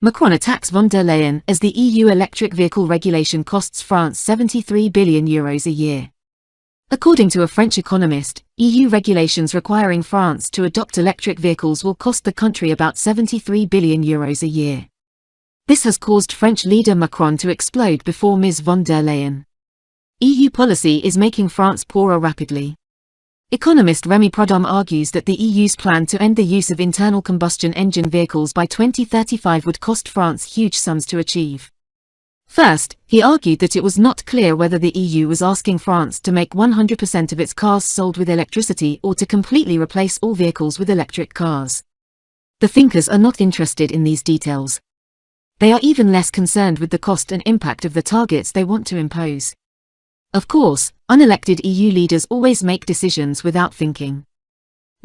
Macron attacks von der Leyen as the EU electric vehicle regulation costs France €73 billion a year. According to a French economist, EU regulations requiring France to adopt electric vehicles will cost the country about €73 billion a year. This has caused French leader Macron to explode before Ms von der Leyen. EU policy is making France poorer rapidly. Economist Rémy Prud'homme argues that the EU's plan to end the use of internal combustion engine vehicles by 2035 would cost France huge sums to achieve. First, he argued that it was not clear whether the EU was asking France to make 100% of its cars sold with electricity or to completely replace all vehicles with electric cars. The thinkers are not interested in these details. They are even less concerned with the cost and impact of the targets they want to impose. Of course, unelected EU leaders always make decisions without thinking.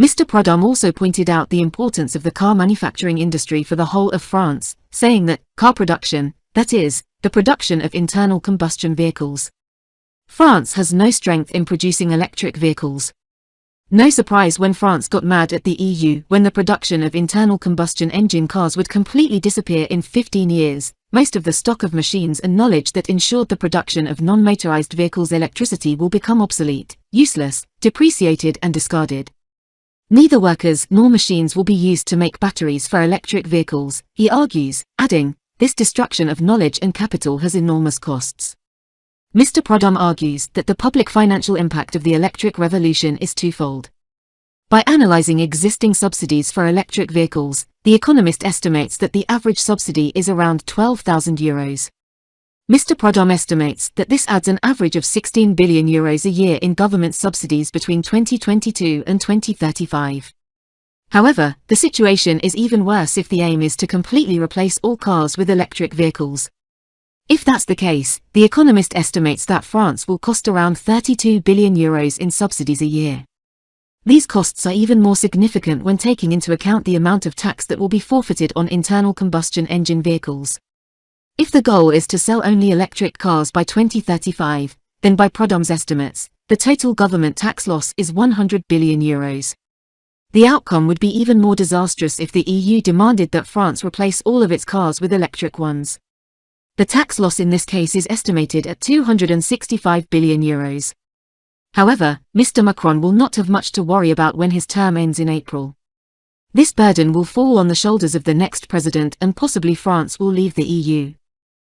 Mr. Prud'homme also pointed out the importance of the car manufacturing industry for the whole of France, saying that car production, that is, the production of internal combustion vehicles. France has no strength in producing electric vehicles. No surprise when France got mad at the EU when the production of internal combustion engine cars would completely disappear in 15 years. Most of the stock of machines and knowledge that ensured the production of non-motorized vehicles' electricity will become obsolete, useless, depreciated and discarded. Neither workers nor machines will be used to make batteries for electric vehicles, he argues, adding, this destruction of knowledge and capital has enormous costs. Mr. Prud'homme argues that the public financial impact of the electric revolution is twofold. By analyzing existing subsidies for electric vehicles, The Economist estimates that the average subsidy is around €12,000. Mr. Prud'homme estimates that this adds an average of €16 billion a year in government subsidies between 2022 and 2035. However, the situation is even worse if the aim is to completely replace all cars with electric vehicles. If that's the case, The Economist estimates that France will cost around €32 billion in subsidies a year. These costs are even more significant when taking into account the amount of tax that will be forfeited on internal combustion engine vehicles. If the goal is to sell only electric cars by 2035, then by Prud'homme's estimates, the total government tax loss is €100 billion. The outcome would be even more disastrous if the EU demanded that France replace all of its cars with electric ones. The tax loss in this case is estimated at €265 billion. However, Mr. Macron will not have much to worry about when his term ends in April. This burden will fall on the shoulders of the next president and possibly France will leave the EU.